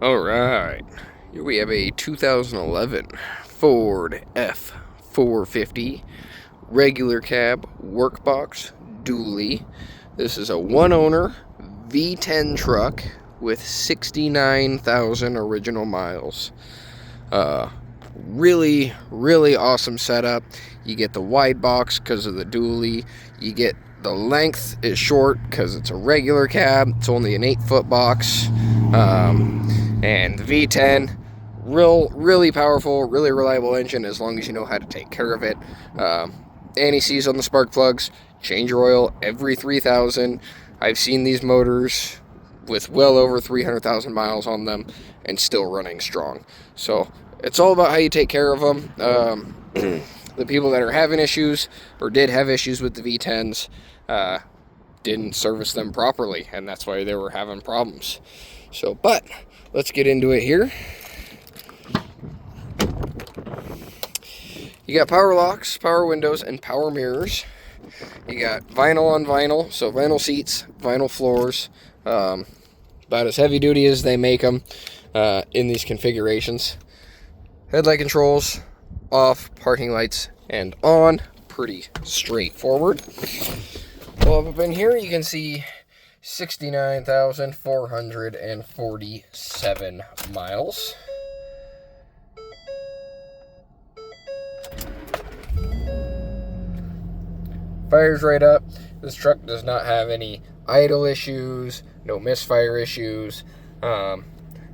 Alright, here we have a 2011 Ford F-450 regular cab workbox dually. This is a one-owner V10 truck with 69,000 original miles. Really awesome setup. You get the wide box because of the dually. You get the length is short because it's a regular cab. It's only an 8-foot box. And the V10, really powerful, really reliable engine as long as you know how to take care of it. Anti-seize on the spark plugs. Change your oil every 3,000. I've seen these motors with well over 300,000 miles on them and still running strong. So it's all about how you take care of them. The people that are having issues or did have issues with the V10s didn't service them properly, and that's why they were having problems. So, but let's get into it here. You got power locks, power windows, and power mirrors. You got vinyl on vinyl, so vinyl seats, vinyl floors. About as heavy duty as they make them in these configurations. Headlight controls, off, parking lights, and on. Pretty straightforward. Well, up in here you can see 69,447 miles. Fires right up. This truck does not have any idle issues, no misfire issues, none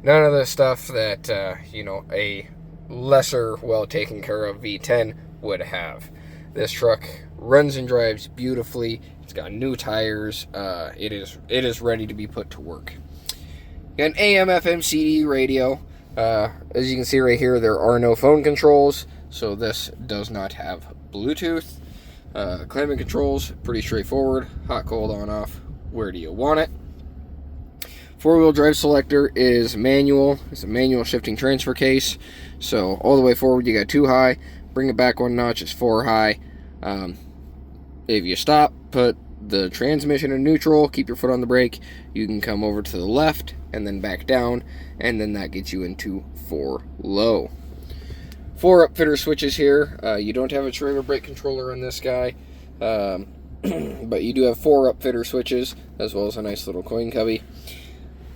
of the stuff that a lesser well taken care of V10 would have. This truck runs and drives beautifully. It's got new tires. It is ready to be put to work. You got an AM FM CD radio. As you can see right here, there are no phone controls, so this does not have Bluetooth. Climate controls, pretty straightforward. Hot, cold, on, off. Where do you want it? Four-wheel drive selector is manual. It's a manual shifting transfer case. So all the way forward, you got 2 high. Bring it back 1 notch, it's 4 high. If you stop, put the transmission in neutral, keep your foot on the brake. You can come over to the left and then back down, and then that gets you into 4 low. 4 upfitter switches here. You don't have a trailer brake controller on this guy, but you do have 4 upfitter switches, as well as a nice little coin cubby.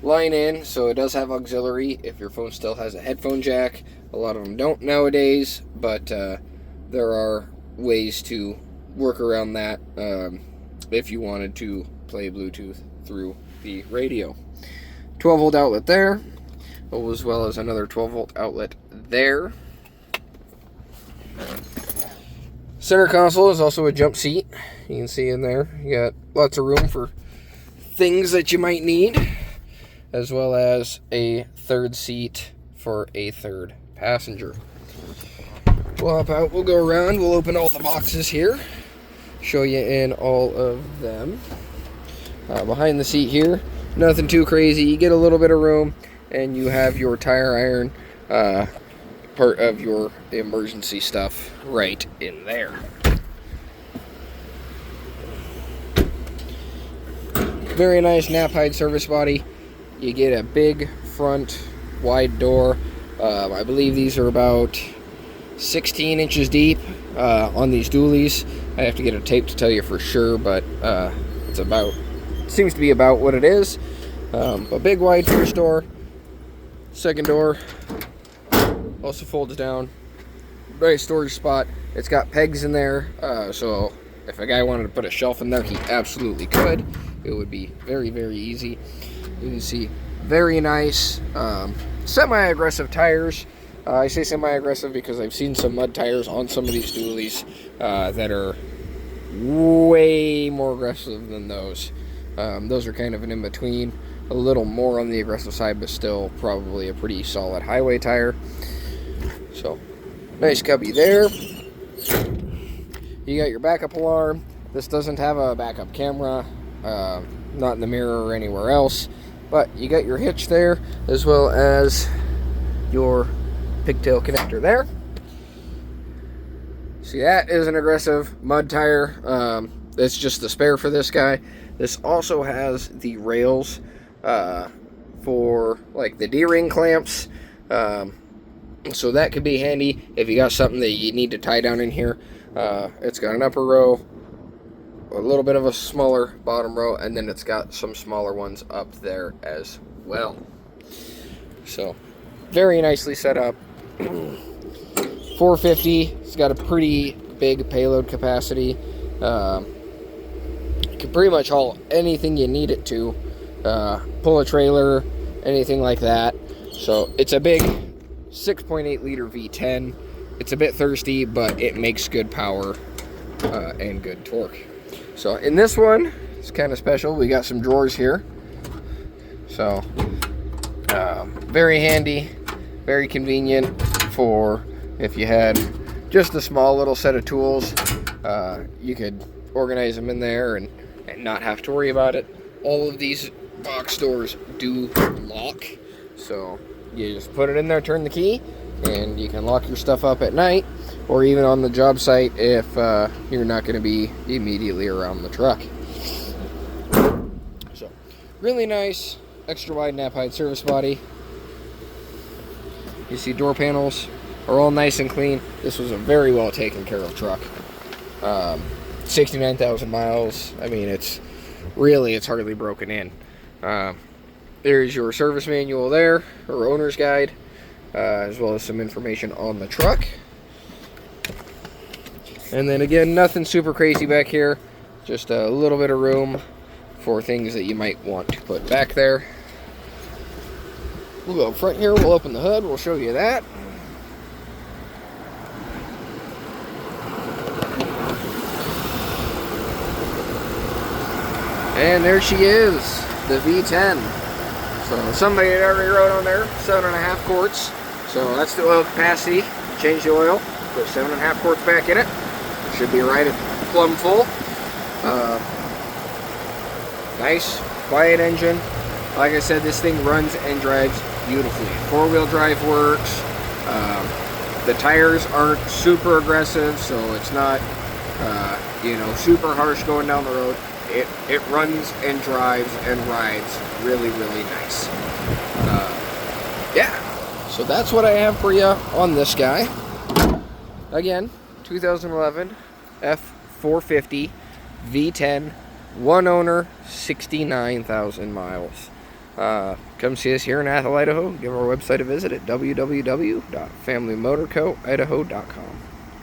Line in, so it does have auxiliary if your phone still has a headphone jack. A lot of them don't nowadays, but there are ways to work around that if you wanted to play Bluetooth through the radio. 12-volt outlet there, as well as another 12-volt outlet there. Center console is also a jump seat. You can see in there, you got lots of room for things that you might need, as well as a third seat for a third passenger. We'll hop out, we'll go around, we'll open all the boxes here, show you in all of them. Behind the seat here, nothing too crazy. You get a little bit of room, and you have your tire iron, part of your emergency stuff right in there. Very nice Knapheide service body. You get a big front wide door. I believe these are about 16 inches deep on these dualies. I have to get a tape to tell you for sure, but seems to be about what it is. A big wide first door. Second door also folds down. Nice storage spot. It's got pegs in there, so if a guy wanted to put a shelf in there, he absolutely could. It would be very easy. You can see very nice semi-aggressive tires. I say semi-aggressive because I've seen some mud tires on some of these dualies that are way more aggressive than those. Those are kind of an in-between, a little more on the aggressive side, but still probably a pretty solid highway tire. So, nice cubby there. You got your backup alarm. This doesn't have a backup camera, not in the mirror or anywhere else, but you got your hitch there, as well as your pigtail connector there. See, that is an aggressive mud tire. It's just the spare for this guy. This also has the rails for like the D-ring clamps. So that could be handy if you got something that you need to tie down in here. It's got an upper row, a little bit of a smaller bottom row, and then it's got some smaller ones up there as well. So very nicely set up. 450, it's got a pretty big payload capacity. You can pretty much haul anything you need it to, pull a trailer, anything like that. So it's a big 6.8 liter V10. It's a bit thirsty, but it makes good power and good torque. So in this one, it's kind of special. We got some drawers here. So very handy, very convenient for if you had just a small little set of tools. You could organize them in there and not have to worry about it. All of these box doors do lock, so you just put it in there, turn the key, and you can lock your stuff up at night, or even on the job site if you're not going to be immediately around the truck. So really nice extra wide nap height service body. You see door panels are all nice and clean. This was a very well taken care of truck. 69,000 miles. I mean, it's hardly broken in. There's your service manual there, or owner's guide, as well as some information on the truck. And then again, nothing super crazy back here, just a little bit of room for things that you might want to put back there. We'll go up front here, we'll open the hood, we'll show you that. And there she is, the V10. So somebody had already wrote on there 7.5 quarts. So that's the oil capacity. Change the oil, put 7.5 quarts back in it. It should be right at plumb full. Nice, quiet engine. Like I said, this thing runs and drives beautifully. 4-wheel drive works. The tires aren't super aggressive, so it's not super harsh going down the road. It runs and drives and rides really, really nice. Yeah, so that's what I have for you on this guy. Again, 2011 F-450 V10, one owner, 69,000 miles. Come see us here in Athol, Idaho. Give our website a visit at www.familymotorcoidaho.com.